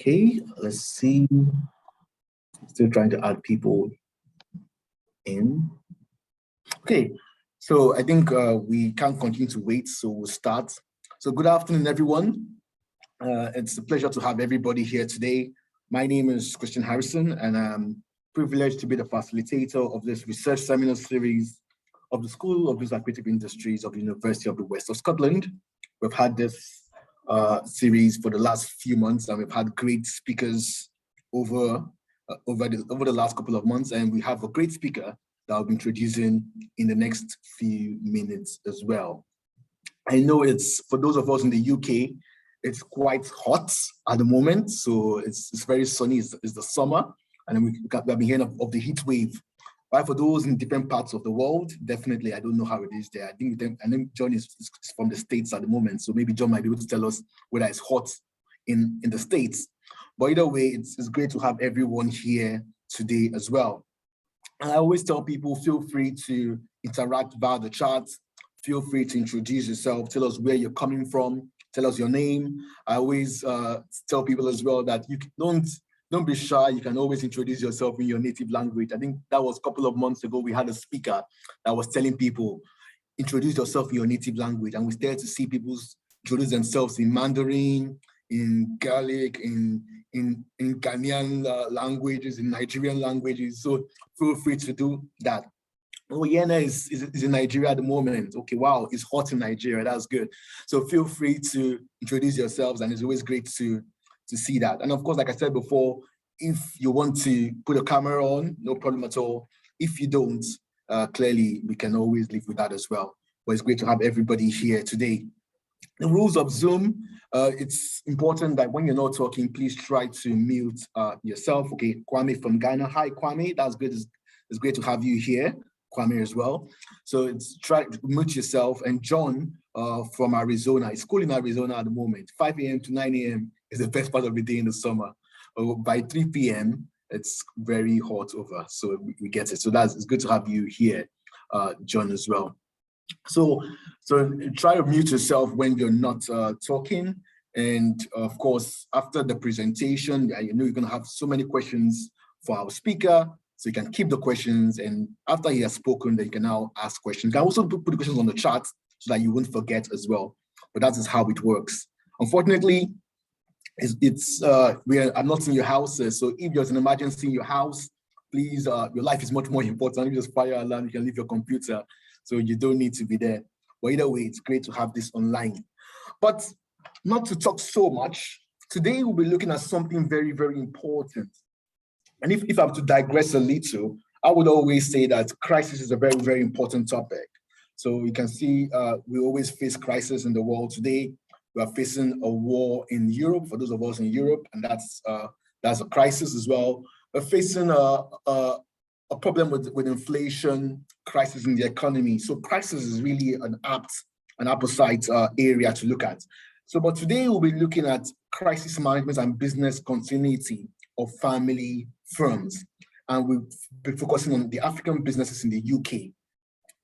Okay, let's see. Still trying to add people in. Okay, so I think we can't continue to wait, so we'll start. So good afternoon, everyone. It's a pleasure to have everybody here today. My name is Christian Harrison, and I'm privileged to be the facilitator of this research seminar series of the School of Business and Creative Industries of the University of the West of Scotland. We've had this series for the last few months, and we've had great speakers over the last couple of months, and we have a great speaker that I'll be introducing in the next few minutes as well. I know it's, for those of us in the UK, it's quite hot at the moment, so it's very sunny, it's the summer, and we've been hearing of the heat wave. But for those in different parts of the world, definitely, I don't know how it is there. I think John is from the States at the moment, so maybe John might be able to tell us whether it's hot in the States. But either way, it's great to have everyone here today as well. And I always tell people, feel free to interact via the chat. Feel free to introduce yourself, tell us where you're coming from, tell us your name. I always tell people as well that you don't be shy. You can always introduce yourself in your native language. I think that was a couple of months ago. We had a speaker that was telling people, introduce yourself in your native language. And we started to see people introduce themselves in Mandarin, in Gaelic, in Ghanaian languages, in Nigerian languages. So feel free to do that. Oh, Yena is in Nigeria at the moment. Okay, wow, it's hot in Nigeria. That's good. So feel free to introduce yourselves, and it's always great to see that. And of course, like I said before, if you want to put a camera on, no problem at all. If you don't, clearly we can always live with that as well. But it's great to have everybody here today. The rules of Zoom, it's important that when you're not talking, please try to mute yourself. Okay, Kwame from Ghana. Hi, Kwame. That's good. It's great to have you here, Kwame, as well. So it's try to mute yourself. And John from Arizona, it's cool in Arizona at the moment. 5 a.m. to 9 a.m. is the best part of the day in the summer. By 3 p.m., it's very hot over. So we get it. So it's good to have you here, John, as well. So try to mute yourself when you're not talking. And of course, after the presentation, you know you're going to have so many questions for our speaker. So you can keep the questions, and after he has spoken, then you can now ask questions. You can also put the questions on the chat so that you won't forget as well. But that is how it works. Unfortunately, I'm not in your house, so if there's an emergency in your house, please, your life is much more important. If there's fire alarm, you can leave your computer, so you don't need to be there. But either way, it's great to have this online. But not to talk so much, today we'll be looking at something very, very important. And if I'm to digress a little, I would always say that crisis is a very, very important topic. So you can see we always face crisis in the world today. We are facing a war in Europe, for those of us in Europe, and that's a crisis as well. We're facing a problem with inflation, crisis in the economy. So crisis is really an apposite area to look at. So, but today we'll be looking at crisis management and business continuity of family firms. And we'll be focusing on the African businesses in the UK.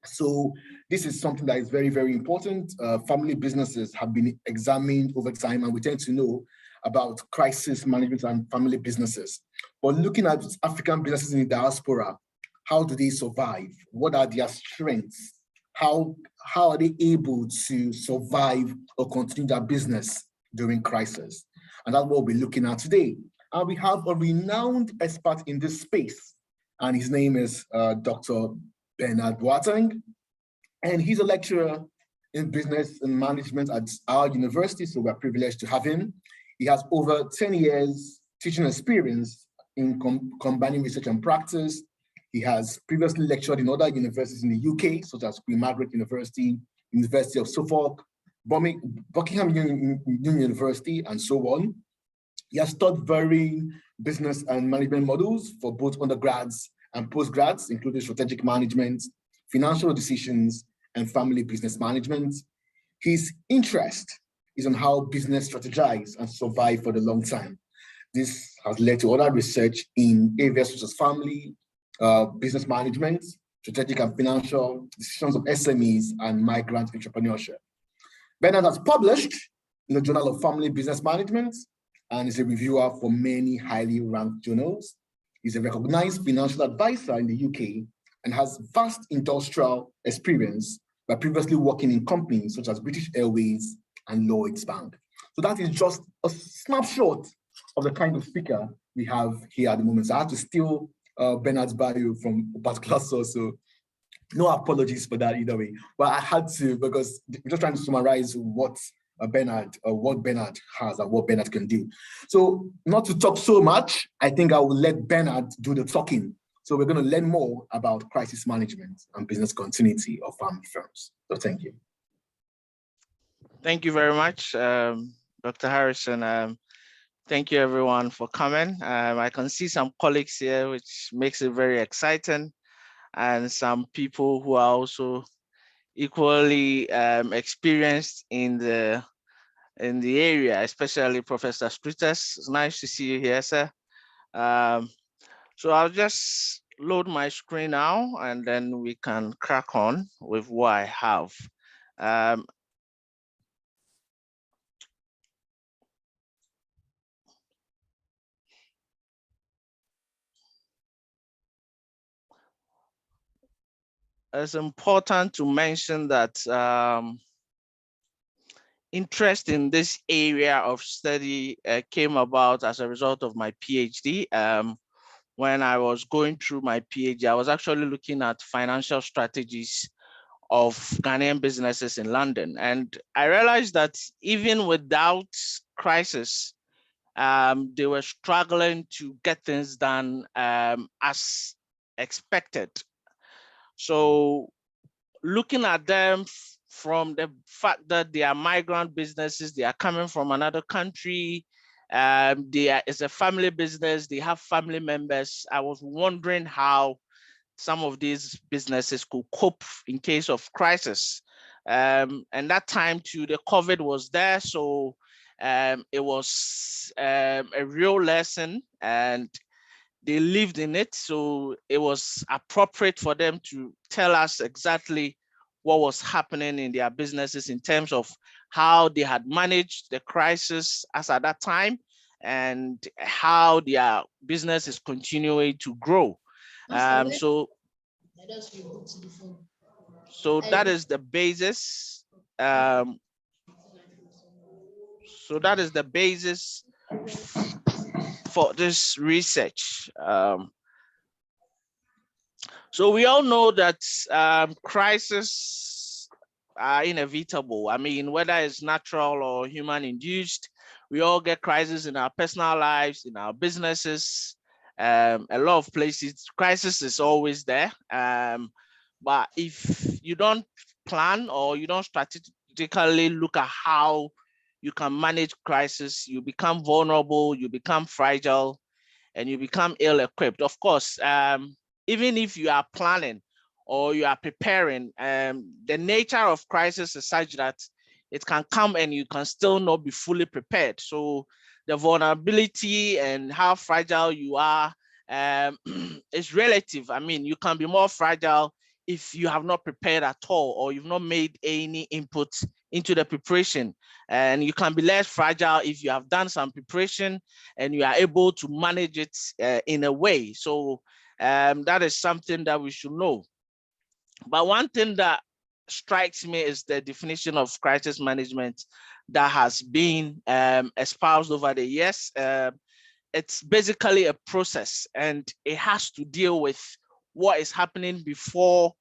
So this is something that is very, very important. Family businesses have been examined over time, and we tend to know about crisis management and family businesses. But looking at African businesses in the diaspora, how do they survive? What are their strengths? How are they able to survive or continue their business during crisis? And that's what we're looking at today. And we have a renowned expert in this space, and his name is Dr. Bernard Boateng, and he's a lecturer in business and management at our university, so we're privileged to have him. He has over 10 years teaching experience in combining research and practice. He has previously lectured in other universities in the UK, such as Queen Margaret University, University of Suffolk, Buckingham University, and so on. He has taught varying business and management models for both undergrads and postgrads, including strategic management, financial decisions, and family business management. His interest is on how business strategize and survive for the long time. This has led to other research in areas such as family, business management, strategic and financial decisions of SMEs, and migrant entrepreneurship. Bernard has published in the Journal of Family Business Management, and is a reviewer for many highly ranked journals. He's a recognized financial advisor in the UK and has vast industrial experience by previously working in companies such as British Airways and Lloyds Bank. So that is just a snapshot of the kind of speaker we have here at the moment. So I had to steal Bernard's bio from a particular source, so no apologies for that either way. But I had to, because we're just trying to summarize what Bernard has and what Bernard can do. So not to talk so much, I think I will let Bernard do the talking. So we're going to learn more about crisis management and business continuity of family firms. So thank you. Thank you very much, Dr. Harrison. Thank you everyone for coming. I can see some colleagues here, which makes it very exciting, and some people who are also equally experienced in the area, especially Professor Struthers. It's nice to see you here, sir. So I'll just load my screen now, and then we can crack on with what I have. It's important to mention that interest in this area of study came about as a result of my PhD. When I was going through my PhD, I was actually looking at financial strategies of Ghanaian businesses in London. And I realized that even without crisis, they were struggling to get things done as expected. So looking at them from the fact that they are migrant businesses, they are coming from another country, it's a family business, they have family members. I was wondering how some of these businesses could cope in case of crisis. And that time too, the COVID was there. So it was a real lesson, and they lived in it. So it was appropriate for them to tell us exactly what was happening in their businesses in terms of how they had managed the crisis as at that time, and how their business is continuing to grow. So that is the basis. So that is the basis for this research. So we all know that crises are inevitable. I mean, whether it's natural or human induced, we all get crises in our personal lives, in our businesses, a lot of places. Crisis is always there. But if you don't plan or you don't strategically look at how you can manage crisis, you become vulnerable, you become fragile, and you become ill-equipped. Of course, even if you are planning or you are preparing, the nature of crisis is such that it can come and you can still not be fully prepared. So the vulnerability and how fragile you are is relative. I mean, you can be more fragile if you have not prepared at all, or you've not made any input into the preparation. And you can be less fragile if you have done some preparation and you are able to manage it in a way. So that is something that we should know. But one thing that strikes me is the definition of crisis management that has been espoused over the years. It's basically a process, and it has to deal with what is happening before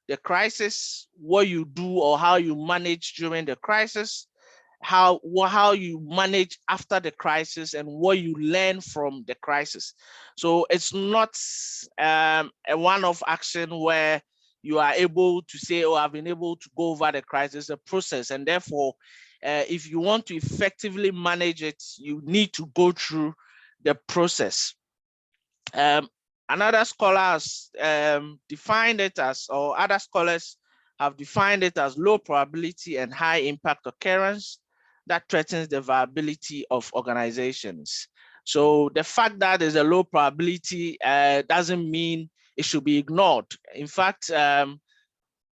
the crisis, what you do or how you manage during the crisis, how you manage after the crisis, and what you learn from the crisis. So it's not a one-off action where you are able to say, oh, I've been able to go over the crisis, a process. And therefore, if you want to effectively manage it, you need to go through the process. Another scholar has defined it as, or other scholars have defined it as low probability and high impact occurrence that threatens the viability of organizations. So the fact that there's a low probability doesn't mean it should be ignored. In fact,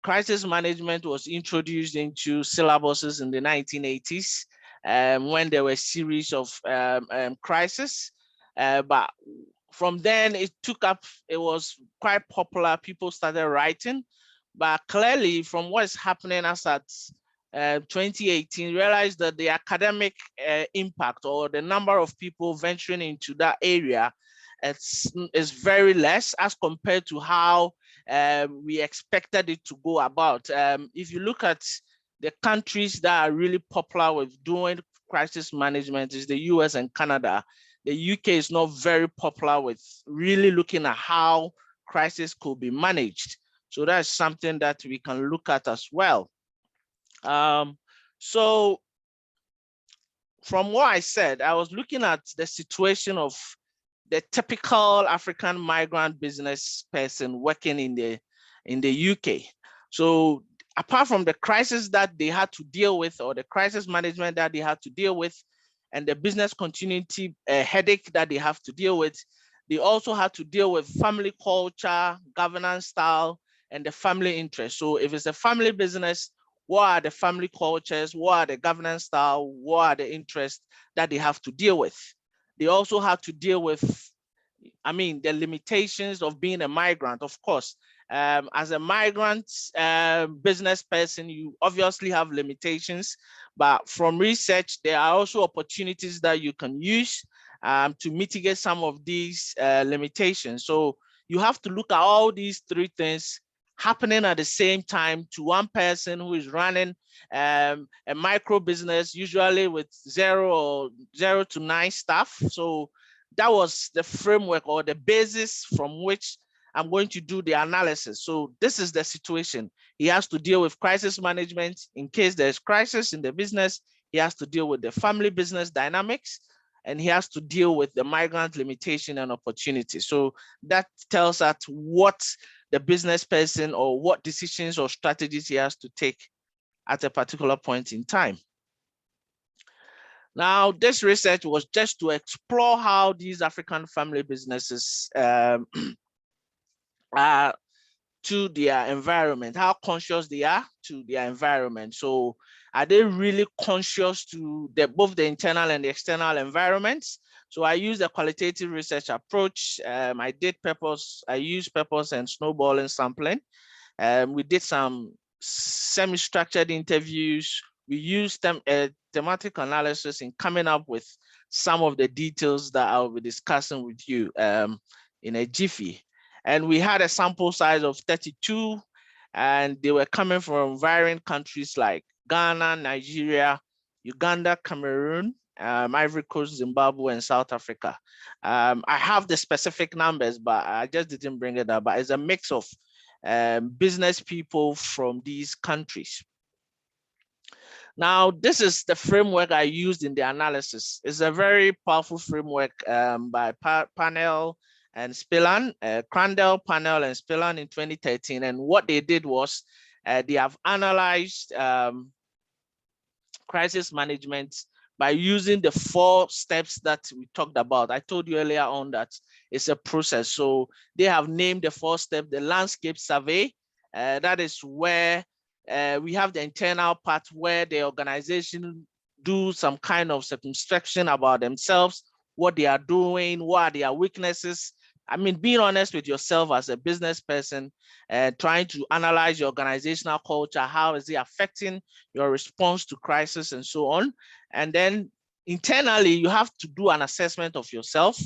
crisis management was introduced into syllabuses in the 1980s. when there were a series of crises. But from then it took up, it was quite popular. People started writing, but clearly from what's happening as at 2018, realized that the academic impact or the number of people venturing into that area is very less as compared to how we expected it to go about. If you look at the countries that are really popular with doing crisis management, is the US and Canada. The UK is not very popular with really looking at how crisis could be managed. So that's something that we can look at as well. So from what I said, I was looking at the situation of the typical African migrant business person working in the UK. So apart from the crisis that they had to deal with, or the crisis management that they had to deal with, and the business continuity headache that they have to deal with, they also had to deal with family culture, governance style, and the family interest. So if it's a family business, what are the family cultures? What are the governance style? What are the interests that they have to deal with? They also have to deal with, the limitations of being a migrant, of course. As a migrant business person, you obviously have limitations, but from research, there are also opportunities that you can use to mitigate some of these limitations. So you have to look at all these three things happening at the same time to one person who is running a micro business, usually with 0 to 9 staff. So that was the framework or the basis from which I'm going to do the analysis. So this is the situation. He has to deal with crisis management in case there's crisis in the business. He has to deal with the family business dynamics, and he has to deal with the migrant limitation and opportunity. So that tells us what the business person or what decisions or strategies he has to take at a particular point in time. Now, this research was just to explore how these African family businesses are to their environment, how conscious they are to their environment. So are they really conscious to both the internal and the external environments? So I used a qualitative research approach. I used purpose and snowballing sampling. We did some semi-structured interviews. We used thematic analysis in coming up with some of the details that I'll be discussing with you in a jiffy. And we had a sample size of 32, and they were coming from varying countries like Ghana, Nigeria, Uganda, Cameroon, Ivory Coast, Zimbabwe, and South Africa. I have the specific numbers, but I just didn't bring it up, but it's a mix of business people from these countries. Now, this is the framework I used in the analysis. It's a very powerful framework by Panel and Spillan, Crandall, Panel, and Spillan in 2013. And what they did was they have analyzed crisis management by using the 4 steps that we talked about. I told you earlier on that it's a process. So they have named the 4 steps the landscape survey. That is where we have the internal part where the organization do some kind of circumspection about themselves, what they are doing, what are their weaknesses. I mean, being honest with yourself as a business person, trying to analyze your organizational culture, how is it affecting your response to crisis and so on. And then internally, you have to do an assessment of yourself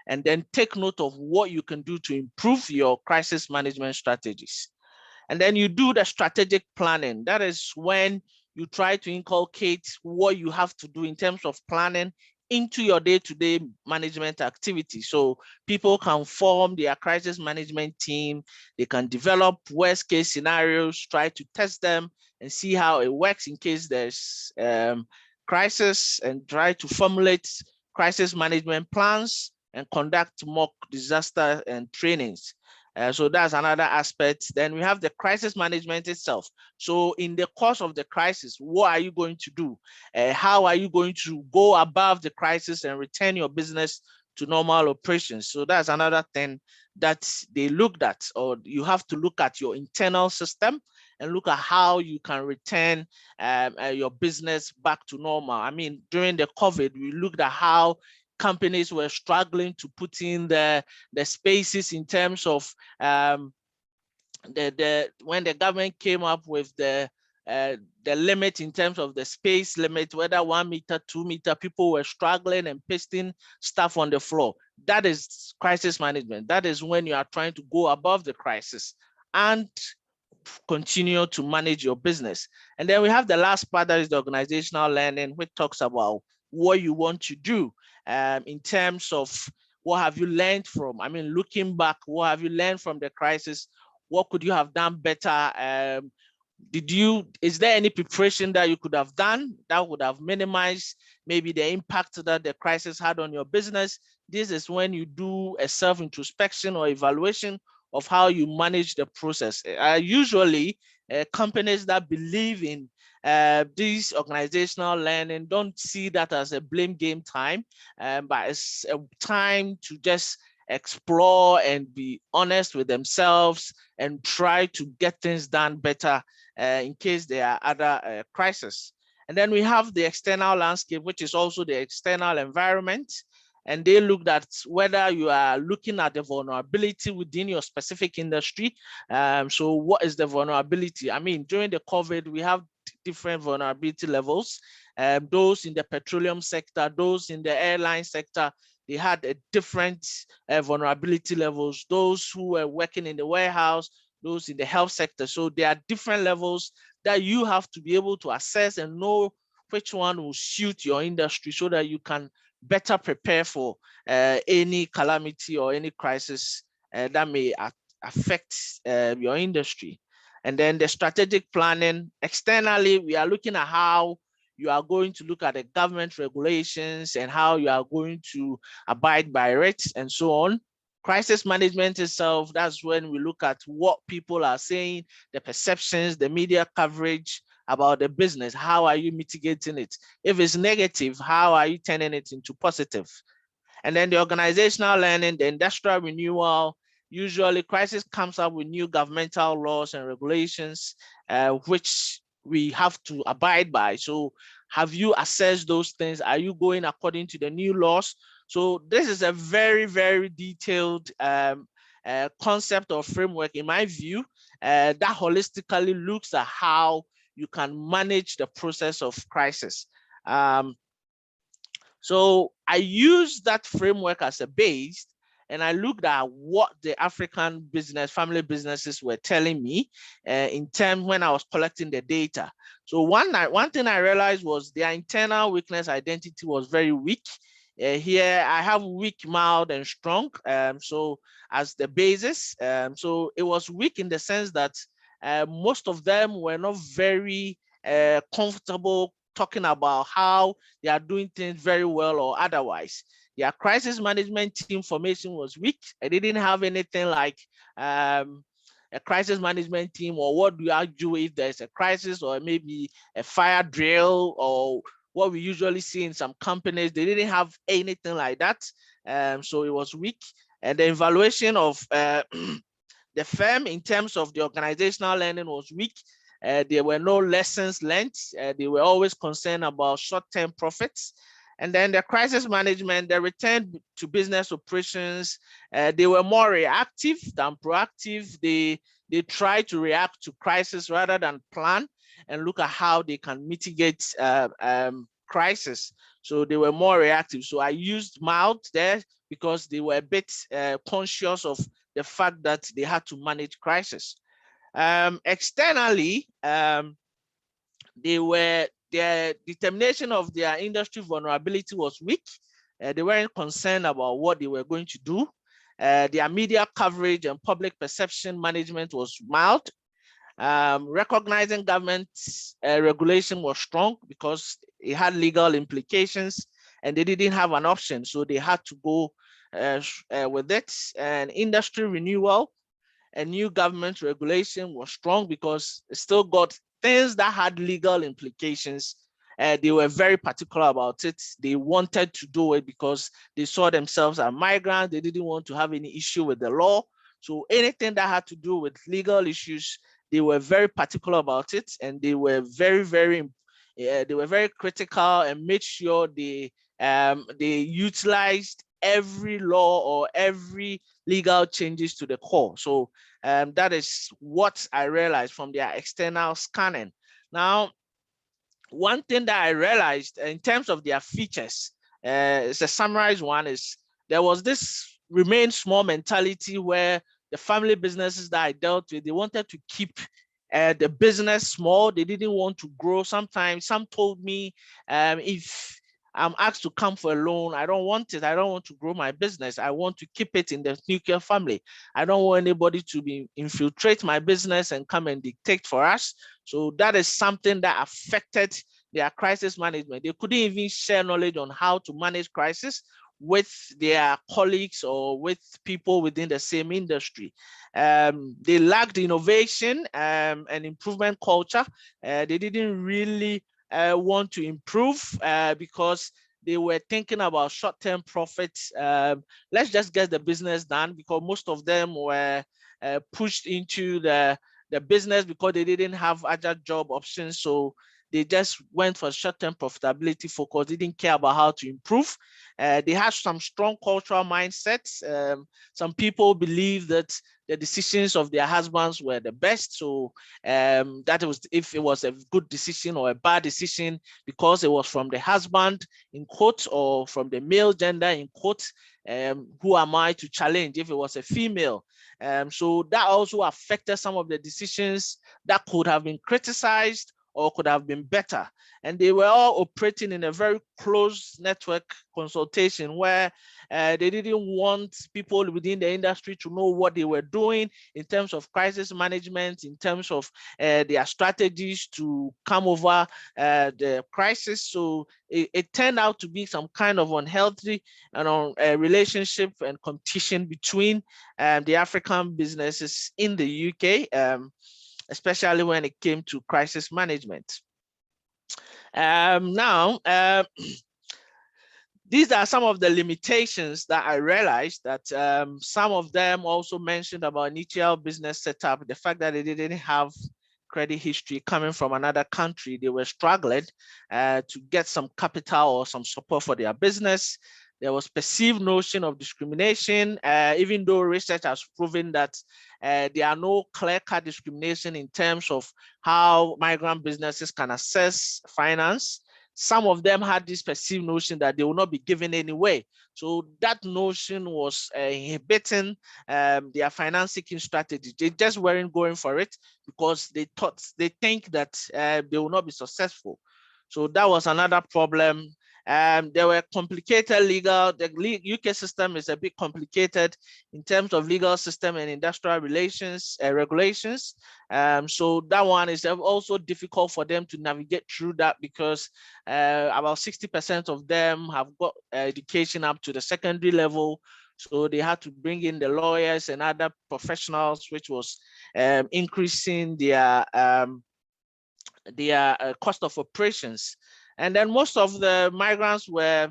and then take note of what you can do to improve your crisis management strategies. And then you do the strategic planning. That is when you try to inculcate what you have to do in terms of planning into your day-to-day management activity. So people can form their crisis management team. They can develop worst case scenarios, try to test them and see how it works in case there's crisis, and try to formulate crisis management plans and conduct mock disaster and trainings. So that's another aspect. Then we have the crisis management itself. So in the course of the crisis, what are you going to do? How are you going to go above the crisis and return your business to normal operations. So that's another thing that they looked at, or you have to look at your internal system and look at how you can return your business back to normal. I mean, during the COVID, we looked at how companies were struggling to put in the spaces in terms of when the government came up with the limit in terms of the space limit, whether 1 meter, 2 meter, people were struggling and pasting stuff on the floor. That is crisis management. That is when you are trying to go above the crisis and continue to manage your business. And then we have the last part, that is the organizational learning, which talks about what you want to do in terms of what have you learned from, I mean, looking back, what have you learned from the crisis? What could you have done better? Is there any preparation that you could have done that would have minimized maybe the impact that the crisis had on your business? This is when you do a self-introspection or evaluation of how you manage the process. Usually, companies that believe in this organizational learning don't see that as a blame game time, but it's a time to just explore and be honest with themselves and try to get things done better in case there are other crises. And then we have the external landscape, which is also the external environment. And they looked at whether you are looking at the vulnerability within your specific industry. So what is the vulnerability? I mean, during the COVID, we have different vulnerability levels. Those in the petroleum sector, those in the airline sector, they had a different vulnerability levels. Those who were working in the warehouse, those in the health sector. So there are different levels that you have to be able to assess and know which one will suit your industry so that you can better prepare for any calamity or any crisis that may affect your industry. And then the strategic planning. Externally, we are looking at how you are going to look at the government regulations and how you are going to abide by it and so on. Crisis management itself, that's when we look at what people are saying, the perceptions, the media coverage about the business. How are you mitigating it? If it's negative, how are you turning it into positive? And then the organizational learning, the industrial renewal. Usually crisis comes up with new governmental laws and regulations, which we have to abide by. So have you assessed those things? Are you going according to the new laws? So this is a very, very detailed concept or framework, in my view, that holistically looks at how you can manage the process of crisis. So I use that framework as a base, and I looked at what the African business, family businesses were telling me in terms when I was collecting the data. So one thing I realized was their internal weakness identity was very weak. Here I have weak, mild, and strong. So as the basis, so it was weak in the sense that most of them were not very comfortable talking about how they are doing things very well or otherwise. Their crisis management team formation was weak. I didn't have anything like a crisis management team, or what do you do if there's a crisis, or maybe a fire drill, or what we usually see in some companies. They didn't have anything like that. So it was weak. And the evaluation of the firm in terms of the organizational learning was weak. There were no lessons learned. They were always concerned about short-term profits. And then the crisis management, the return to business operations, they were more reactive than proactive. They try to react to crisis rather than plan and look at how they can mitigate crisis. So they were more reactive. So I used mild there because they were a bit conscious of the fact that they had to manage crisis. Externally, their determination of their industry vulnerability was weak. They weren't concerned about what they were going to do. Their media coverage and public perception management was mild. Recognizing government regulation was strong because it had legal implications and they didn't have an option. So they had to go with it. And industry renewal and new government regulation was strong because it still got things that had legal implications they were very particular about it. They wanted to do it because they saw themselves as migrants. They didn't want to have any issue with the law. So anything that had to do with legal issues, they were very particular about it, and they were very critical and made sure they utilized every law or every legal changes to the core. So that is what I realized from their external scanning. Now, one thing that I realized in terms of their features, it's a summarized one, is there was this remain small mentality where the family businesses that I dealt with, they wanted to keep the business small. They didn't want to grow. Sometimes some told me, if I'm asked to come for a loan, I don't want it. I don't want to grow my business. I want to keep it in the nuclear family. I don't want anybody to infiltrate my business and come and dictate for us. So that is something that affected their crisis management. They couldn't even share knowledge on how to manage crisis with their colleagues or with people within the same industry. They lacked innovation and improvement culture. They didn't really want to improve because they were thinking about short-term profits. Let's just get the business done, because most of them were pushed into the business because they didn't have other job options. So they just went for short-term profitability focus. They didn't care about how to improve. They had some strong cultural mindsets. Some people believe that the decisions of their husbands were the best. So that was, if it was a good decision or a bad decision, because it was from the husband in quotes, or from the male gender in quotes, who am I to challenge if it was a female? So that also affected some of the decisions that could have been criticized or could have been better. And they were all operating in a very close network consultation where they didn't want people within the industry to know what they were doing in terms of crisis management, in terms of their strategies to come over the crisis. So it turned out to be some kind of unhealthy relationship and competition between the African businesses in the UK, especially when it came to crisis management. Now, these are some of the limitations that I realized that some of them also mentioned about initial business setup, the fact that they didn't have credit history coming from another country. They were struggling to get some capital or some support for their business. There was perceived notion of discrimination, even though research has proven that there are no clear-cut discrimination in terms of how migrant businesses can access finance. Some of them had this perceived notion that they will not be given anyway. So that notion was inhibiting their finance seeking strategy. They just weren't going for it because they think that they will not be successful. So that was another problem. There were complicated the UK system is a bit complicated in terms of legal system and industrial relations regulations. So that one is also difficult for them to navigate through that, because about 60% of them have got education up to the secondary level. So they had to bring in the lawyers and other professionals, which was increasing their cost of operations. And then most of the migrants were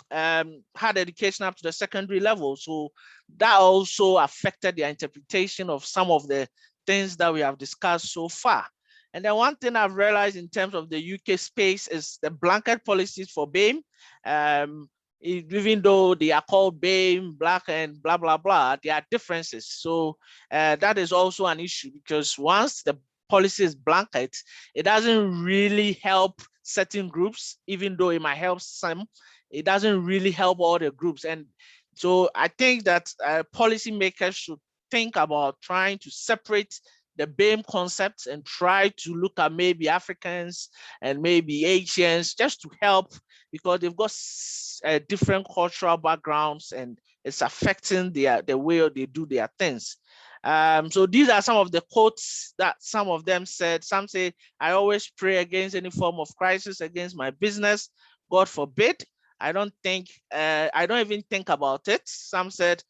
had education up to the secondary level. So that also affected their interpretation of some of the things that we have discussed so far. And then one thing I've realized in terms of the UK space is the blanket policies for BAME. Even though they are called BAME, black and blah, blah, blah, there are differences. So that is also an issue, because once the policy is blanket, it doesn't really help certain groups, even though it might help some. It doesn't really help all the groups. And so I think that policymakers should think about trying to separate the BAME concepts and try to look at maybe Africans and maybe Asians, just to help, because they've got different cultural backgrounds and it's affecting the way they do their things. So these are some of the quotes that some of them said. Some say, I always pray against any form of crisis against my business. God forbid. I don't even think about it. Some said,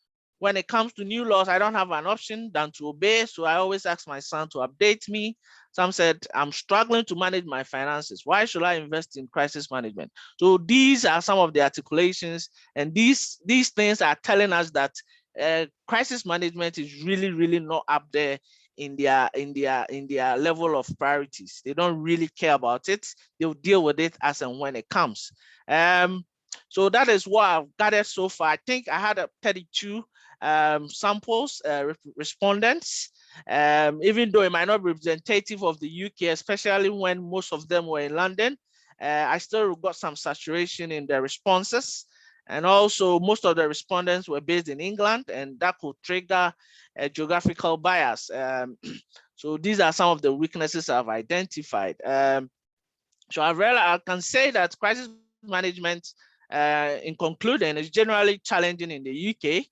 when it comes to new laws, I don't have an option than to obey. So I always ask my son to update me. Some said, I'm struggling to manage my finances. Why should I invest in crisis management? So these are some of the articulations, and these things are telling us that crisis management is really, really not up there in their level of priorities. They don't really care about it. They'll deal with it as and when it comes. So that is what I've gathered so far. I think I had 32 samples, respondents, even though it might not be representative of the UK, especially when most of them were in London. I still got some saturation in the responses. And also most of the respondents were based in England, and that could trigger a geographical bias. So these are some of the weaknesses I've identified. So I can say that crisis management, in concluding, is generally challenging in the UK,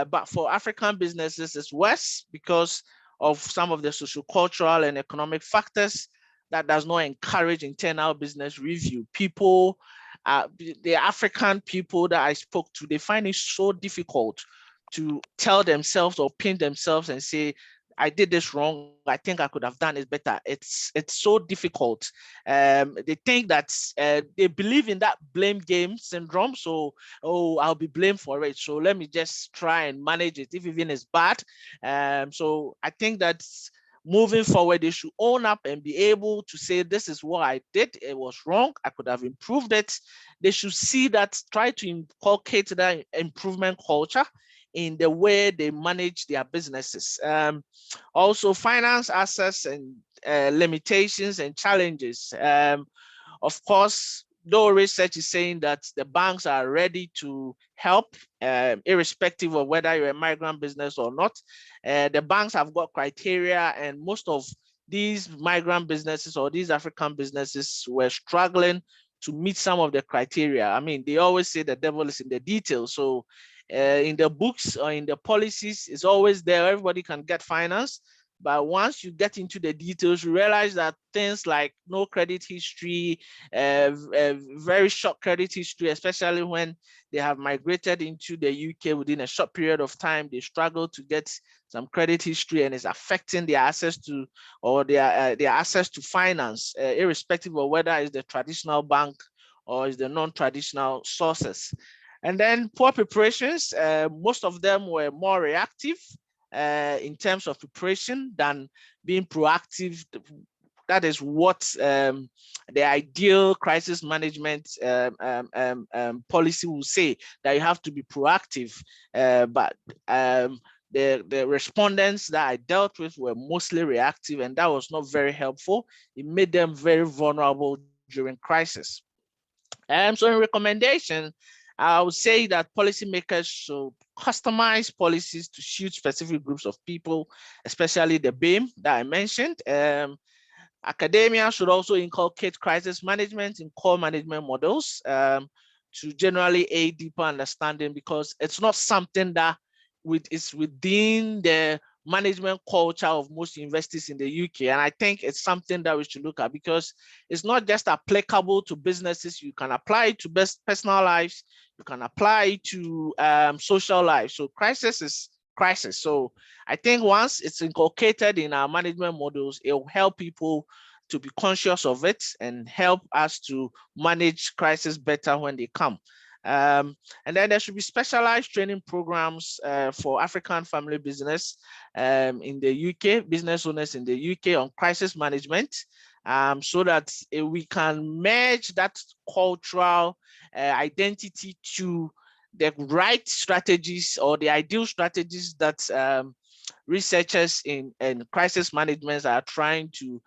but for African businesses, it's worse because of some of the social-cultural and economic factors that does not encourage internal business review. People, the African people that I spoke to, they find it so difficult to tell themselves or pin themselves and say, I did this wrong. I think I could have done it better. It's so difficult. They think that they believe in that blame game syndrome. So, oh, I'll be blamed for it. So let me just try and manage it, if even it's bad. So I think that moving forward, they should own up and be able to say, this is what I did. It was wrong. I could have improved it. They should see that, try to inculcate that improvement culture in the way they manage their businesses. Also, finance access and limitations and challenges. Of course, though research is saying that the banks are ready to help, irrespective of whether you're a migrant business or not. The banks have got criteria, and most of these migrant businesses or these African businesses were struggling to meet some of the criteria. I mean, they always say the devil is in the details. So in the books or in the policies, it's always there. Everybody can get finance. But once you get into the details, you realize that things like no credit history, very short credit history, especially when they have migrated into the UK within a short period of time, they struggle to get some credit history, and it's affecting their access to, or their access to finance, irrespective of whether it's the traditional bank or it's the non-traditional sources. And then poor preparations, most of them were more reactive in terms of preparation than being proactive. That is what the ideal crisis management policy will say, that you have to be proactive. But the respondents that I dealt with were mostly reactive, and that was not very helpful. It made them very vulnerable during crisis. So in recommendation, I would say that policymakers should customize policies to suit specific groups of people, especially the BAME that I mentioned. Academia should also inculcate crisis management in core management models to generally aid deeper understanding, because it's not something that is within the management culture of most universities in the UK. And I think it's something that we should look at, because it's not just applicable to businesses. You can apply it to personal lives. You can apply it to social life. So crisis is crisis. So I think once it's inculcated in our management models, it will help people to be conscious of it and help us to manage crisis better when they come. And then there should be specialized training programs for African family business in the UK, business owners in the UK on crisis management, so that we can merge that cultural identity to the right strategies or the ideal strategies that researchers in crisis management are trying to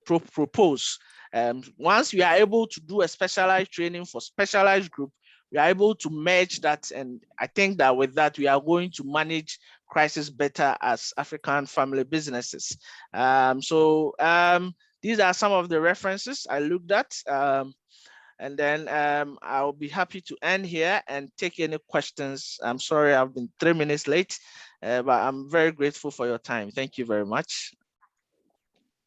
propose. Once we are able to do a specialized training for specialized group, we are able to merge that. And I think that with that, we are going to manage crisis better as African family businesses. These are some of the references I looked at. And then I'll be happy to end here and take any questions. I'm sorry, I've been 3 minutes late, but I'm very grateful for your time. Thank you very much.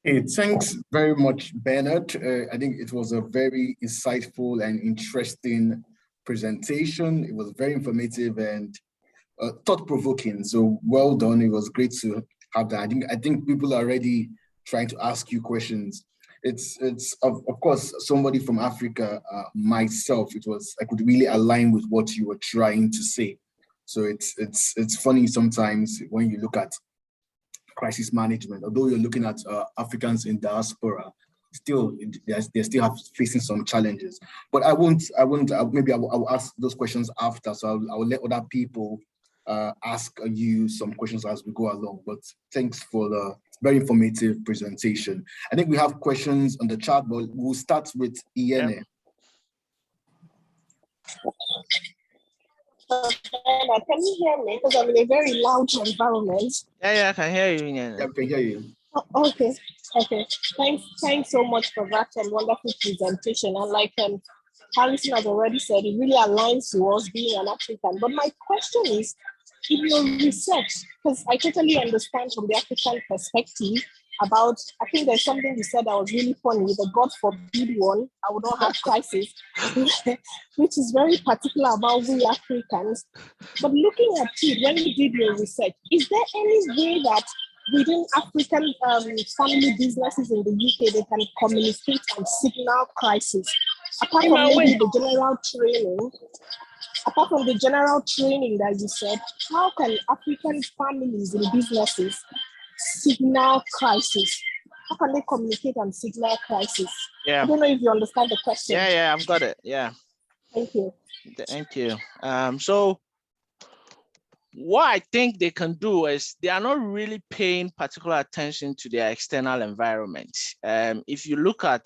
Hey, thanks very much, Bernard. I think it was a very insightful and interesting presentation. It was very informative, and thought-provoking. So well done. It was great to have that. I think people are already trying to ask you questions. It's of course somebody from Africa, myself. I could really align with what you were trying to say. So it's funny sometimes when you look at crisis management. Although you're looking at Africans in diaspora, still they still have facing some challenges. But I won't. Maybe I will ask those questions after. So I will let other people ask you some questions as we go along. But thanks for the very informative presentation. I think we have questions on the chat, but we'll start with Iene. Yep. Can you hear me? Because I'm in a very loud environment. Yeah, I can hear you. Yeah, I can hear you. Oh, okay. Thanks so much for that wonderful presentation. And like Harrison has already said, it really aligns to us being an African. But my question is, in your research, because I totally understand from the African perspective about, I think there's something you said that was really funny, the God forbid one, I would not have crisis, which is very particular about we Africans. But looking at it, when you did your research, is there any way that within African family businesses in the UK, they can communicate and signal crisis? Apart from maybe the general training, that you said, how can African families and businesses signal crisis? How can they communicate and signal crisis? Yeah. I don't know if you understand the question. Yeah, I've got it. Yeah. Thank you. Thank you. So what I think they can do is they are not really paying particular attention to their external environment. If you look at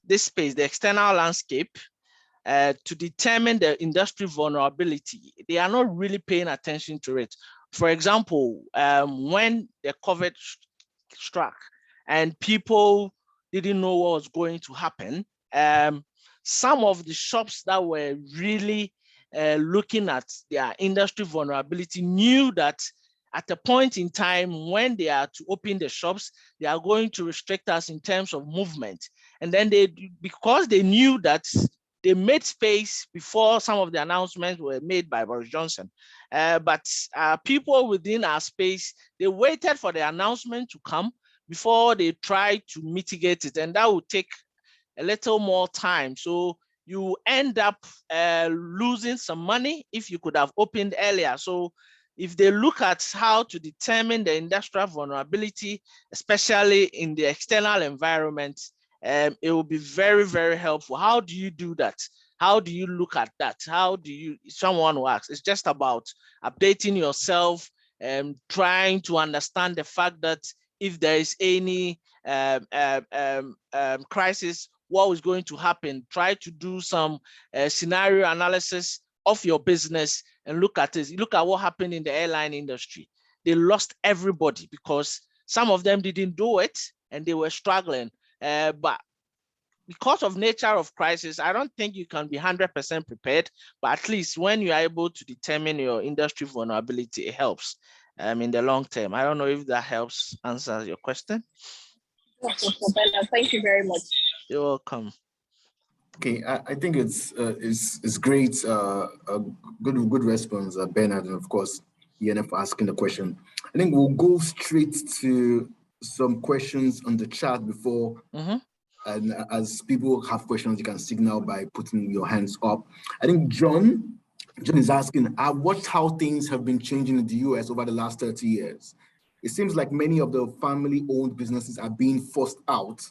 this space, the external landscape, to determine the industry vulnerability, they are not really paying attention to it. For example, when the COVID struck and people didn't know what was going to happen, some of the shops that were really looking at their industry vulnerability knew that at a point in time when they are to open the shops, they are going to restrict us in terms of movement. And then because they knew that, they made space before some of the announcements were made by Boris Johnson. But people within our space, they waited for the announcement to come before they tried to mitigate it. And that would take a little more time. So you end up losing some money if you could have opened earlier. So if they look at how to determine the industrial vulnerability, especially in the external environment, it will be very, very helpful. How do you do that? How do you look at that? How do you, someone who asks, it's just about updating yourself and trying to understand the fact that if there is any crisis, what is going to happen? Try to do some scenario analysis of your business and look at this. Look at what happened in the airline industry. They lost everybody because some of them didn't do it and they were struggling. But because of nature of crisis, I don't think you can be 100% prepared, but at least when you are able to determine your industry vulnerability, it helps in the long term. I don't know if that helps answer your question. Thank you very much. You're welcome. Okay, I think it's great, good response, Bernard, and of course, Iene for asking the question. I think we'll go straight to some questions on the chat before, and as people have questions, you can signal by putting your hands up. I think John is asking, I've watched how things have been changing in the US over the last 30 years. It seems like many of the family-owned businesses are being forced out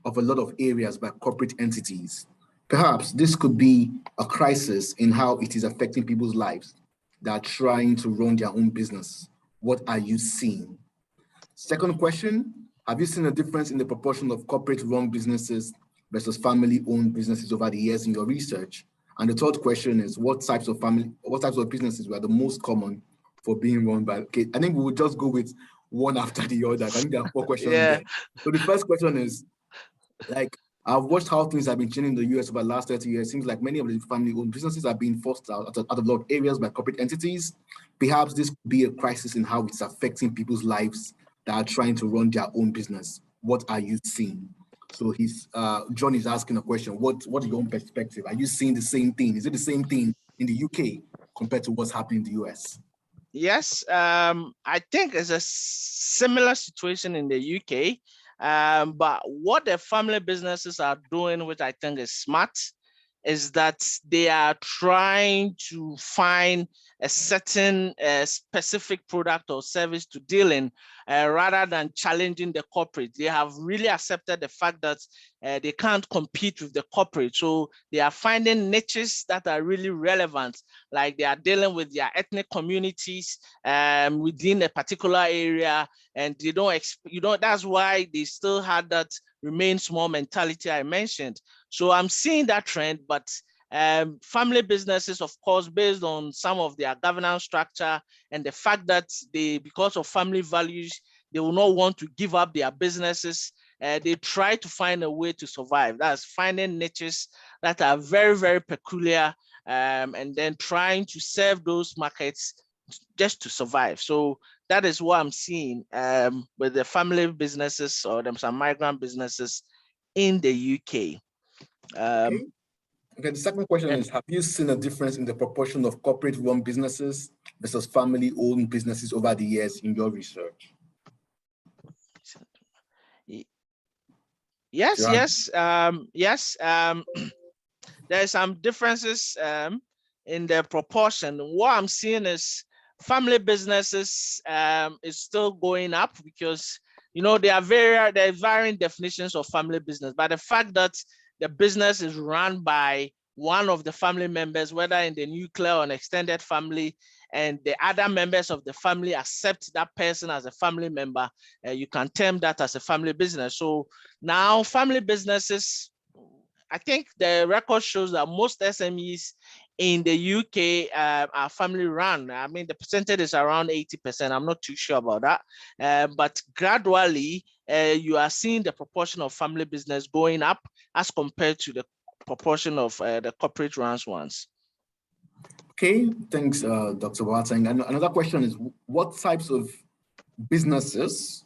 of a lot of areas by corporate entities. Perhaps this could be a crisis in how it is affecting people's lives that are trying to run their own business. What are you seeing? Second question, have you seen a difference in the proportion of corporate-run businesses versus family-owned businesses over the years in your research? And the third question is, what types of businesses were the most common for being run by? Okay, I think we will just go with one after the other. I think there are 4 questions there. So the first question is, like, I've watched how things have been changing in the US over the last 30 years. It seems like many of the family-owned businesses are being forced out of a lot of areas by corporate entities. Perhaps this could be a crisis in how it's affecting people's lives that are trying to run their own business. What are you seeing? So he's John is asking a question. What is your own perspective? Are you seeing the same thing? Is it the same thing in the UK compared to what's happening in the US? Yes, I think it's a similar situation in the UK. But what the family businesses are doing, which I think is smart, is that they are trying to find a certain specific product or service to deal in rather than challenging the corporate. They have really accepted the fact that they can't compete with the corporate. So they are finding niches that are really relevant, like they are dealing with their ethnic communities within a particular area, and they don't, that's why they still had that remain small mentality I mentioned. So I'm seeing that trend, but family businesses, of course, based on some of their governance structure and the fact that they, because of family values, they will not want to give up their businesses. They try to find a way to survive. That's finding niches that are very, very peculiar, and then trying to serve those markets just to survive. So that is what I'm seeing with the family businesses or some migrant businesses in the UK. Okay, the second question is, have you seen a difference in the proportion of corporate-run businesses versus family-owned businesses over the years in your research? Yes, yes. There are some differences in the proportion. What I'm seeing is family businesses is still going up because, you know, there are varying definitions of family business, but the fact that the business is run by one of the family members, whether in the nuclear or an extended family, and the other members of the family accept that person as a family member, you can term that as a family business. So now family businesses, I think the record shows that most SMEs in the UK are family run. I mean, the percentage is around 80%. I'm not too sure about that. But gradually, you are seeing the proportion of family business going up as compared to the proportion of the corporate runs ones. Okay, thanks, Dr. Boateng. And another question is, what types of businesses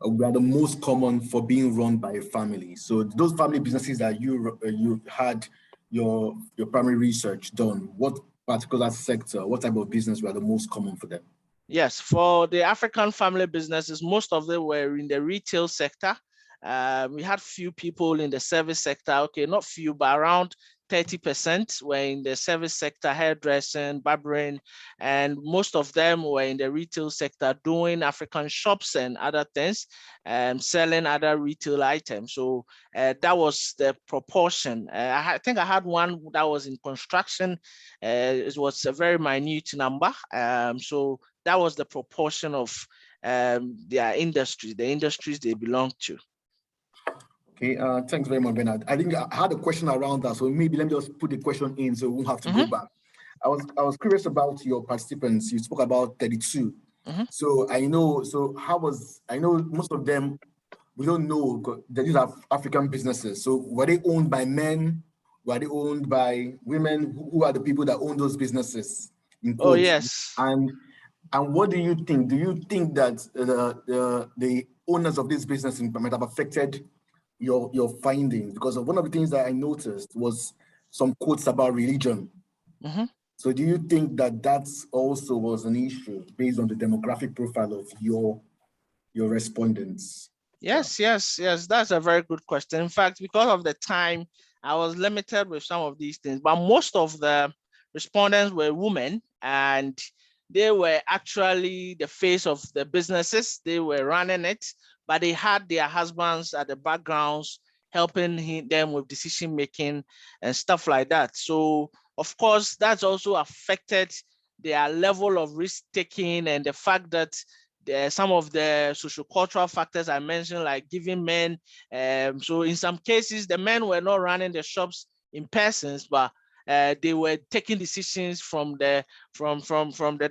were the most common for being run by a family? So those family businesses that you had your primary research done, what particular sector, what type of business were the most common for them? Yes, for the African family businesses, most of them were in the retail sector. We had few people in the service sector. Okay, not few, but around 30% were in the service sector, hairdressing, barbering, and most of them were in the retail sector doing African shops and other things, selling other retail items. So that was the proportion. I think I had one that was in construction. It was a very minute number. So that was the proportion of their industry, the industries they belong to. Okay, thanks very much, Bernard. I think I had a question around that, so maybe let me just put the question in so we won't have to go back. I was curious about your participants. You spoke about 32. So I know most of them, we don't know, these are African businesses. So were they owned by men? Were they owned by women? Who are the people that own those businesses? In quotes? Oh, yes. And what do you think? Do you think that the owners of these businesses might have affected your findings? Because one of the things that I noticed was some quotes about religion. So do you think that also was an issue based on the demographic profile of your respondents? Yes, that's a very good question. In fact, because of the time, I was limited with some of these things, but most of the respondents were women, and they were actually the face of the businesses. They were running it, but they had their husbands at the backgrounds helping them with decision making and stuff like that. So of course, that's also affected their level of risk taking and the fact that some of the social-cultural factors I mentioned, like giving men. So in some cases, the men were not running the shops in persons, but they were taking decisions from the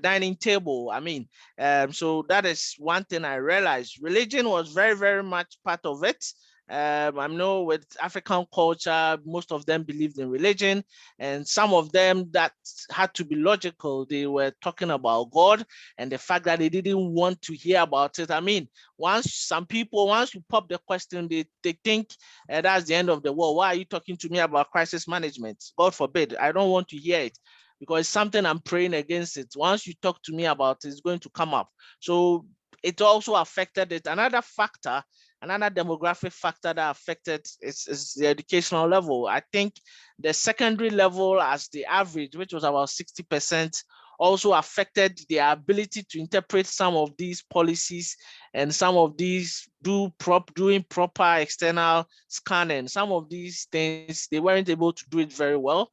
dining table. I mean, so that is one thing I realized. Religion was very, very much part of it. I know with African culture, most of them believed in religion, and some of them that had to be logical. They were talking about God and the fact that they didn't want to hear about it. I mean, once you pop the question, they think that's the end of the world. Why are you talking to me about crisis management? God forbid, I don't want to hear it, because it's something I'm praying against it. Once you talk to me about it, it's going to come up. So it also affected it. Another demographic factor that affected is the educational level. I think the secondary level as the average, which was about 60%, also affected their ability to interpret some of these policies and some of these doing proper external scanning. Some of these things, they weren't able to do it very well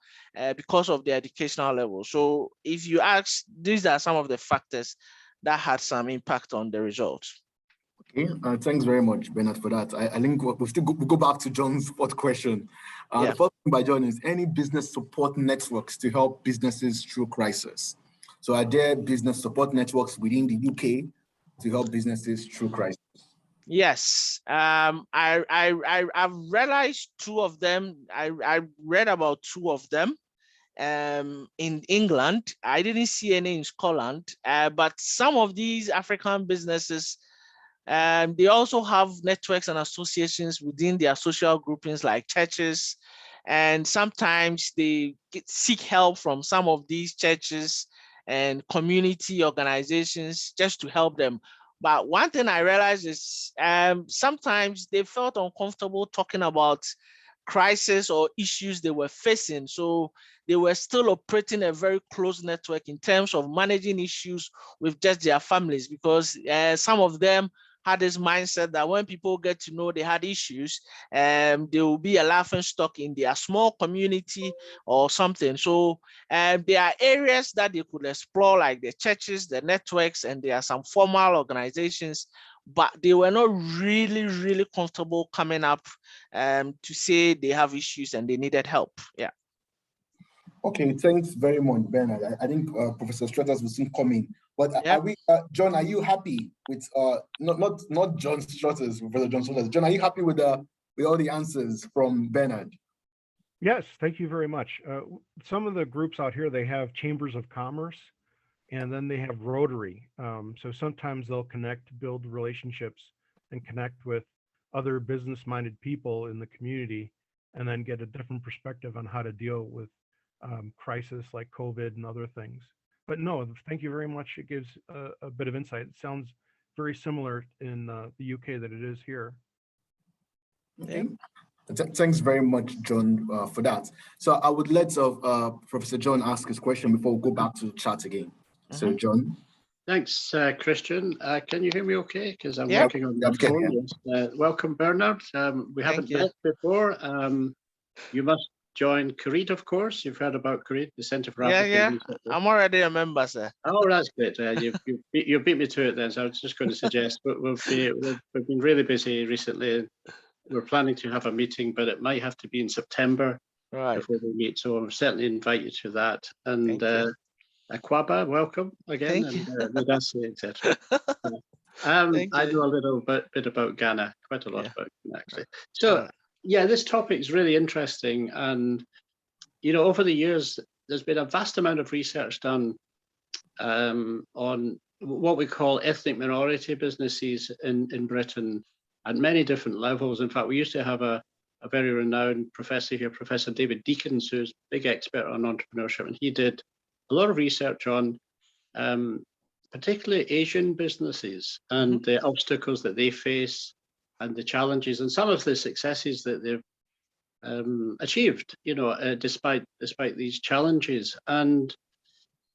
because of the educational level. So if you ask, these are some of the factors that had some impact on the results. Okay, thanks very much, Bernard, for that. I think we'll go back to John's fourth question. The first one by John is, any business support networks to help businesses through crisis? So are there business support networks within the UK to help businesses through crisis? Yes, I've realized two of them. I read about two of them in England. I didn't see any in Scotland, but some of these African businesses, they also have networks and associations within their social groupings like churches, and sometimes they seek help from some of these churches and community organizations just to help them. But one thing I realized is sometimes they felt uncomfortable talking about crisis or issues they were facing. So they were still operating a very close network in terms of managing issues with just their families, because some of them had this mindset that when people get to know they had issues, they will be a laughing stock in their small community or something. So there are areas that they could explore, like the churches, the networks, and there are some formal organizations, but they were not really comfortable coming up to say they have issues and they needed help. Yeah. Okay, thanks very much, Bernard. I think Professor Struthers will soon come in. But are we, John, are you happy with not John Struthers, Professor John Struthers? John, are you happy with all the answers from Bernard? Yes, thank you very much. Some of the groups out here, they have chambers of commerce, and then they have Rotary. So sometimes they'll build relationships and connect with other business-minded people in the community, and then get a different perspective on how to deal with crisis like COVID and other things. But no, thank you very much. It gives a bit of insight. It sounds very similar in the UK that it is here. Okay. Thanks very much, John, for that. So I would let Professor John ask his question before we go back to the chat again. So John. Thanks, Christian. Can you hear me okay? Because I'm working on the phone. Welcome, Bernard. We haven't met before. You must join CORID, of course. You've heard about CORID, the Centre for African Research. I'm already a member, sir. Oh, that's great. You beat me to it then, so I was just going to suggest, but we've been really busy recently. We're planning to have a meeting, but it might have to be in September before we meet. So I'll certainly invite you to that. And Akwaba, welcome again, and Nadasi, etc. I know a little bit about Ghana, quite a lot about Ghana, actually. So yeah, this topic is really interesting. And, you know, over the years, there's been a vast amount of research done on what we call ethnic minority businesses in Britain at many different levels. In fact, we used to have a very renowned professor here, Professor David Deakins, who's a big expert on entrepreneurship, and he did a lot of research on particularly Asian businesses and the obstacles that they face and the challenges and some of the successes that they've achieved, you know, despite these challenges. And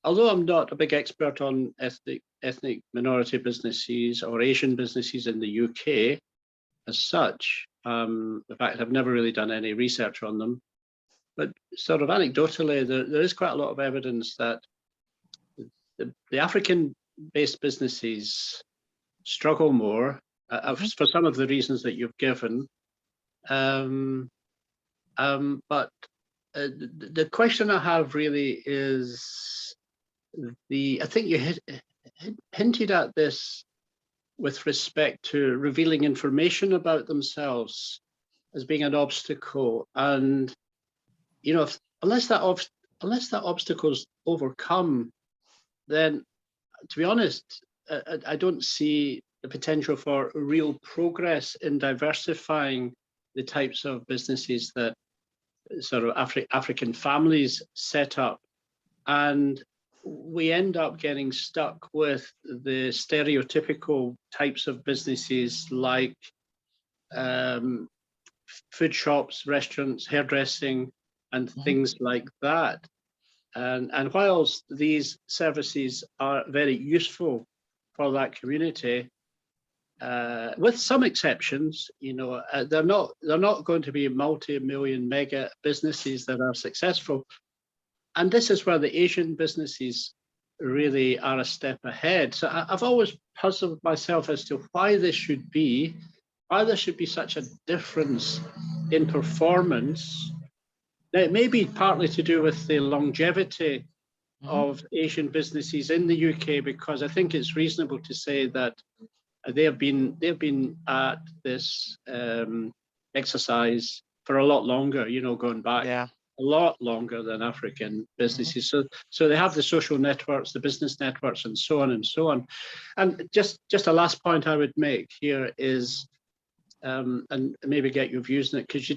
although I'm not a big expert on ethnic minority businesses or Asian businesses in the UK as such, in fact, I've never really done any research on them, but sort of anecdotally, there is quite a lot of evidence that the African-based businesses struggle more for some of the reasons that you've given. But the question I have really is I think you hinted at this with respect to revealing information about themselves as being an obstacle, and you know, unless that obstacle is overcome, then, to be honest, I don't see the potential for real progress in diversifying the types of businesses that sort of African families set up, and we end up getting stuck with the stereotypical types of businesses like food shops, restaurants, hairdressing, and things like that. And whilst these services are very useful for that community, with some exceptions, you know, they're not going to be multi-million mega businesses that are successful. And this is where the Asian businesses really are a step ahead. So I've always puzzled myself as to why there should be such a difference in performance. Now, it may be partly to do with the longevity of Asian businesses in the UK, because I think it's reasonable to say that they've been at this exercise for a lot longer, you know, going back a lot longer than African businesses. So they have the social networks, the business networks, and so on and so on. And just a last point I would make here is, and maybe get your views on it, because you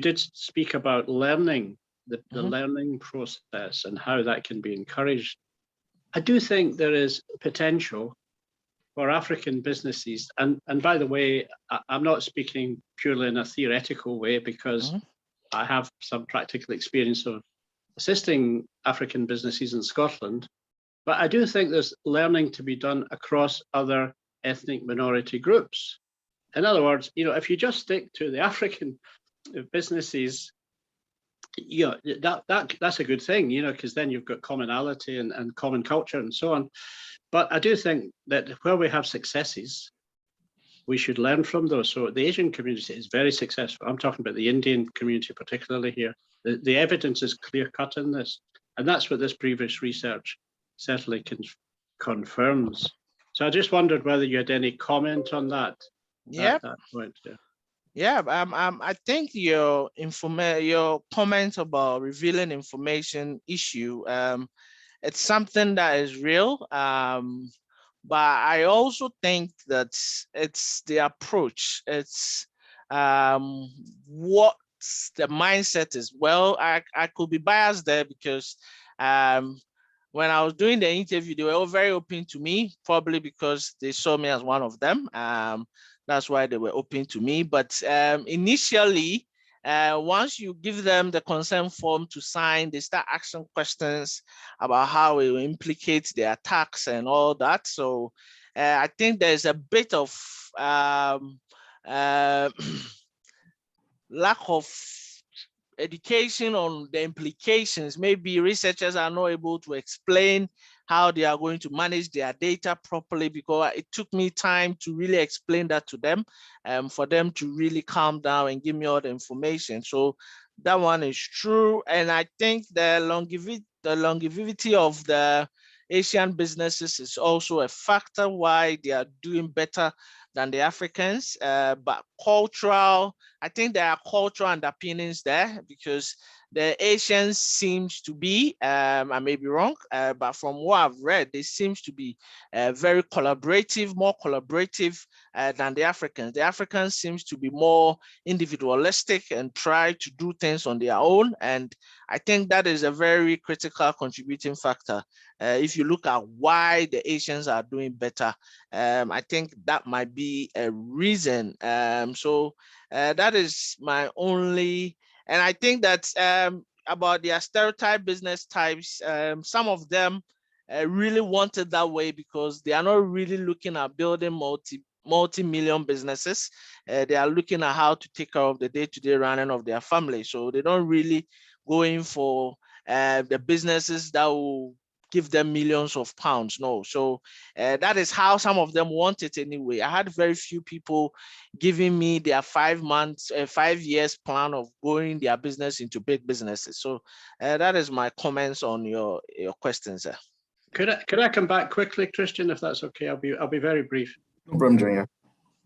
did speak about learning, the learning process and how that can be encouraged. I do think there is potential for African businesses, and by the way, I'm not speaking purely in a theoretical way, because I have some practical experience of assisting African businesses in Scotland, but I do think there's learning to be done across other ethnic minority groups. In other words, you know, if you just stick to the African businesses, you know, that's a good thing, you know, because then you've got commonality and common culture and so on. But I do think that where we have successes, we should learn from those. So the Asian community is very successful. I'm talking about the Indian community particularly here. The evidence is clear-cut in this, and that's what this previous research certainly confirms. So I just wondered whether you had any comment on that. That point, I think your comment about revealing information issue, it's something that is real. But I also think that it's the approach. It's what the mindset is. Well, I could be biased there, because when I was doing the interview, they were all very open to me, probably because they saw me as one of them. That's why they were open to me. But initially, once you give them the consent form to sign, they start asking questions about how it will implicate their tax and all that. So I think there's a bit of lack of education on the implications. Maybe researchers are not able to explain how they are going to manage their data properly, because it took me time to really explain that to them, for them to really calm down and give me all the information. So that one is true. And I think the longevity of the Asian businesses is also a factor why they are doing better than the Africans. But I think there are cultural underpinnings there, because the Asians seems to be, I may be wrong, but from what I've read, they seems to be very collaborative, more collaborative than the Africans. The Africans seems to be more individualistic and try to do things on their own. And I think that is a very critical contributing factor. If you look at why the Asians are doing better, I think that might be a reason. So that is my only. And I think that about their stereotype business types, some of them really want it that way, because they are not really looking at building multi-million businesses. They are looking at how to take care of the day-to-day running of their family. So they don't really go in for the businesses that will give them millions of pounds. No. So that is how some of them want it anyway. I had very few people giving me their 5 years plan of growing their business into big businesses. So that is my comments on your questions. Could I come back quickly, Christian, if that's okay? I'll be very brief. No problem, Junior.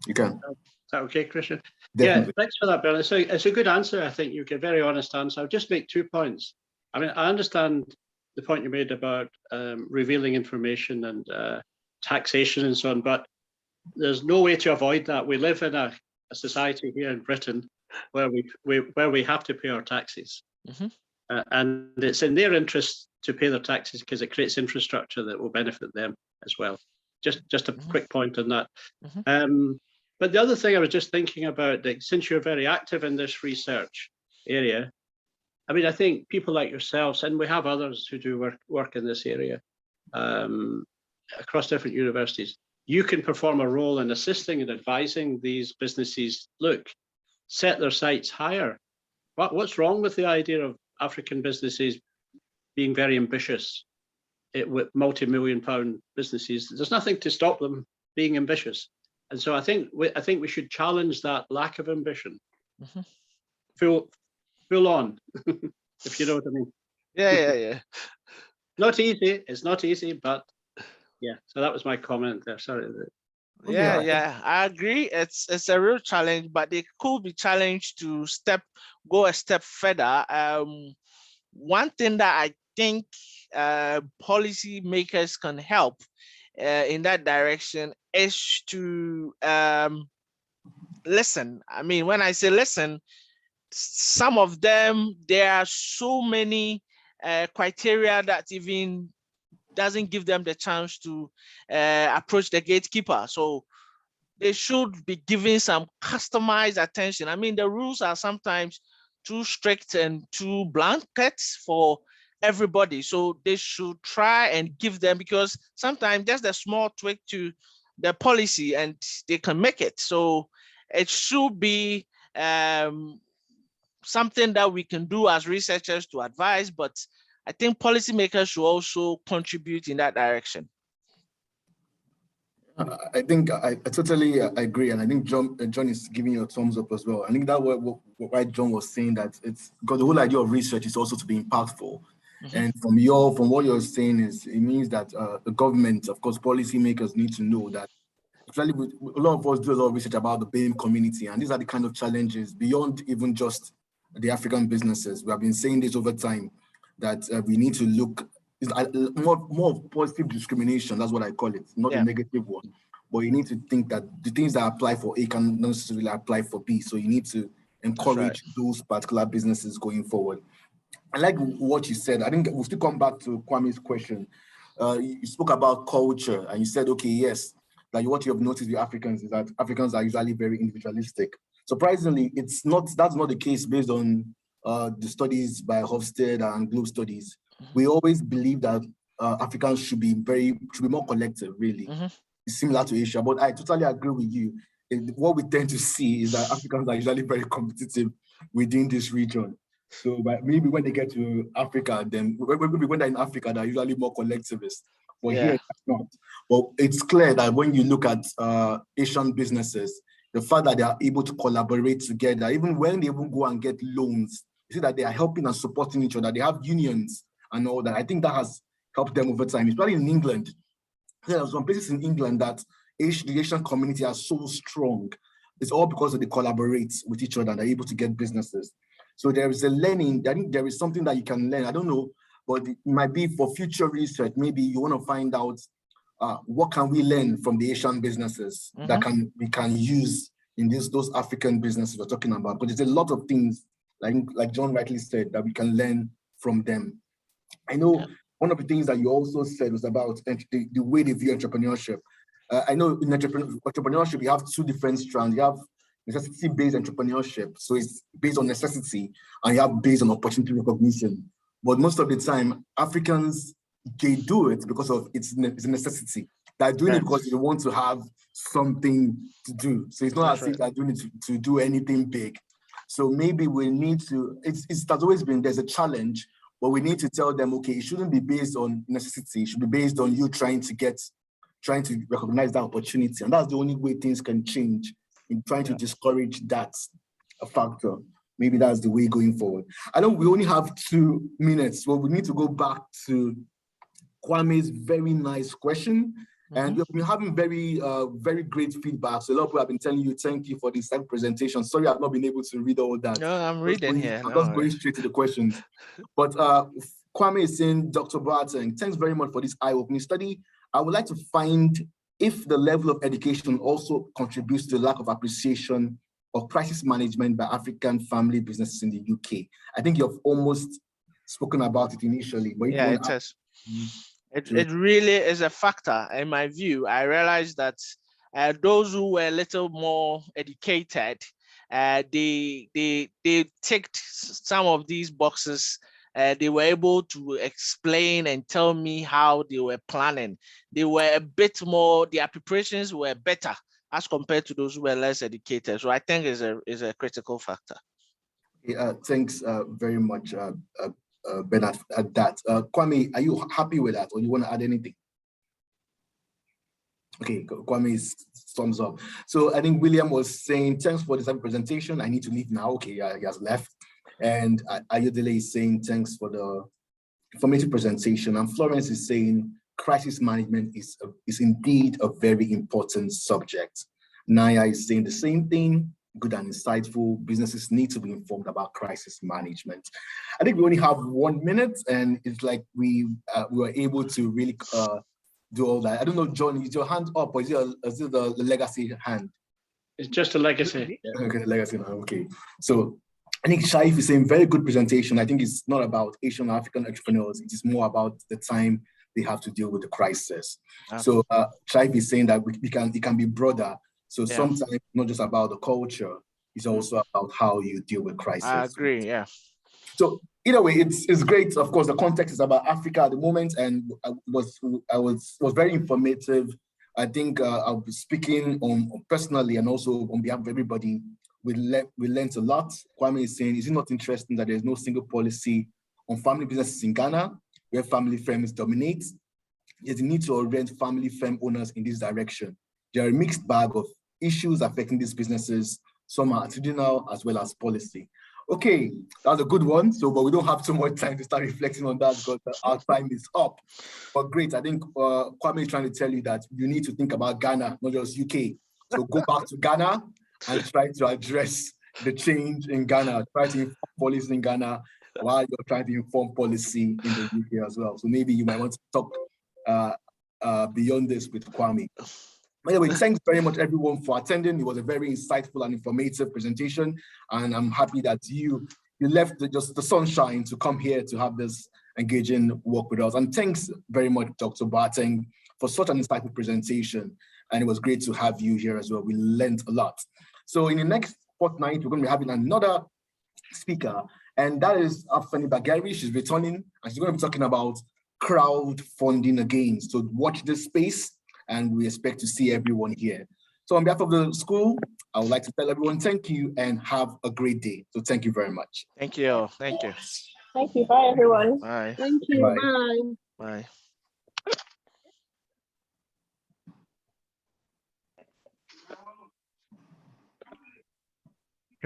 You can. Is that okay, Christian? Definitely. Yeah, thanks for that, Bill. It's a good answer, I think. You give a very honest answer. I'll just make 2 points. I mean, I understand the point you made about revealing information and taxation and so on, but there's no way to avoid that. We live in a society here in Britain where we have to pay our taxes. And it's in their interest to pay their taxes because it creates infrastructure that will benefit them as well. Just a quick point on that. But the other thing I was just thinking about, like, since you're very active in this research area, I mean, I think people like yourselves, and we have others who do work in this area across different universities, you can perform a role in assisting and advising these businesses, look, set their sights higher. What's wrong with the idea of African businesses being very ambitious with multi-million-pound businesses? There's nothing to stop them being ambitious. And so I think we should challenge that lack of ambition. Full on, if you know what I mean. Yeah. Not easy. It's not easy, but yeah. So that was my comment there. Sorry. Yeah, I agree. It's a real challenge, but they could be challenged to go a step further. One thing that I think policy makers can help in that direction is to listen. I mean, when I say listen, some of them, there are so many criteria that even doesn't give them the chance to approach the gatekeeper. So they should be given some customized attention. I mean, the rules are sometimes too strict and too blanket for everybody. So they should try and give them, because sometimes just a small tweak to the policy and they can make it. So it should be something that we can do as researchers to advise, but I think policymakers should also contribute in that direction. I think I totally agree, and I think John is giving you a thumbs up as well. I think that what John was saying, that it's because the whole idea of research is also to be impactful. And from what you're saying is, it means that the government, of course, policymakers need to know that actually a lot of us do a lot of research about the BAME community, and these are the kind of challenges beyond even just the African businesses. We have been saying this over time, that we need to look more of positive discrimination. That's what I call it, not a negative one. But you need to think that the things that apply for A can not necessarily apply for B. So you need to encourage those particular businesses going forward. I like what you said. I think we'll still come back to Kwame's question. You spoke about culture, and you said, okay, yes, like what you have noticed with Africans is that Africans are usually very individualistic. Surprisingly, that's not the case based on the studies by Hofstede and Globe Studies. We always believe that Africans should be more collective, really. Similar to Asia, but I totally agree with you. What we tend to see is that Africans are usually very competitive within this region. So maybe when they get to Africa, then maybe when they're in Africa, they're usually more collectivist. But here, it's not. But it's clear that when you look at Asian businesses, the fact that they are able to collaborate together, even when they even go and get loans, you see that they are helping and supporting each other. They have unions and all that. I think that has helped them over time, especially in England. There are some places in England that the Asian community are so strong. It's all because they collaborate with each other and they're able to get businesses. So there is a learning. I think there is something that you can learn. I don't know, but it might be for future research. Maybe you want to find out what can we learn from the Asian businesses that we can use in those African businesses we're talking about. But there's a lot of things, like John rightly said, that we can learn from them. I know one of the things that you also said was about the way they view entrepreneurship. I know in entrepreneurship, you have two different strands. You have necessity-based entrepreneurship, so it's based on necessity, and you have based on opportunity recognition. But most of the time, Africans, they do it because of it's a necessity. They're doing it because they want to have something to do. So it's not as if they're doing it to do anything big. So maybe we need to, it has always been, there's a challenge, but we need to tell them, okay, it shouldn't be based on necessity. It should be based on you trying to recognize that opportunity. And that's the only way things can change, in trying to discourage that factor. Maybe that's the way going forward. I know we only have 2 minutes, so we need to go back to Kwame's very nice question. And you've been having very great feedback. So a lot of people have been telling you, thank you for this presentation. Sorry, I've not been able to read all that. No, I'm reading here. I'm just going straight to the questions. But Kwame is saying, Dr. Boateng, thanks very much for this eye-opening study. I would like to find if the level of education also contributes to the lack of appreciation of crisis management by African family businesses in the UK. I think you've almost spoken about it initially. But yeah, it is. It really is a factor in my view. I realized that those who were a little more educated, they ticked some of these boxes. They were able to explain and tell me how they were planning. They were a bit more, their preparations were better as compared to those who were less educated. So I think is a critical factor. Thanks very much, Bernard, at that. Kwame, are you happy with that, or you want to add anything? Okay, Kwame is thumbs up. So I think William was saying, thanks for this presentation. I need to leave now. Okay, he has left. And Ayodele is saying, thanks for the informative presentation. And Florence is saying, crisis management is indeed a very important subject. Naya is saying the same thing, good and insightful. Businesses need to be informed about crisis management. I think we only have 1 minute, and it's like we were able to really do all that. I don't know, John, is your hand up, or is it the legacy hand? It's just a legacy. Okay, the legacy hand, okay. So I think Shaif is saying very good presentation. I think it's not about Asian or African entrepreneurs. It is more about the time they have to deal with the crisis. So Shaif is saying that it can be broader. So sometimes it's not just about the culture, it's also about how you deal with crisis. I agree, yeah. So either way, it's great. Of course, the context is about Africa at the moment, and was very informative. I think I'll be speaking on personally and also on behalf of everybody. We learned a lot. Kwame is saying, is it not interesting that there's no single policy on family businesses in Ghana, where family firms dominate? There's a need to orient family firm owners in this direction. There are a mixed bag of issues affecting these businesses. Some are attitudinal as well as policy. Okay, that's a good one. So, but we don't have too much time to start reflecting on that because our time is up. But great, I think Kwame is trying to tell you that you need to think about Ghana, not just UK. So go back to Ghana and try to address the change in Ghana, try to inform policy in Ghana while you're trying to inform policy in the UK as well. So maybe you might want to talk beyond this with Kwame. Anyway, thanks very much everyone for attending. It was a very insightful and informative presentation, and I'm happy that you left just the sunshine to come here to have this engaging work with us. And thanks very much, Dr. Boateng, for such an insightful presentation. And it was great to have you here as well. We learned a lot. So in the next fortnight, we're going to be having another speaker, and that is Afeni Bagari. She's returning, and she's going to be talking about crowdfunding again. So watch this space, and we expect to see everyone here. So on behalf of the school, I would like to tell everyone thank you and have a great day. So thank you very much. Thank you. Thank you. Thank you. Bye, everyone. Bye. Thank you. Bye. Bye. Bye.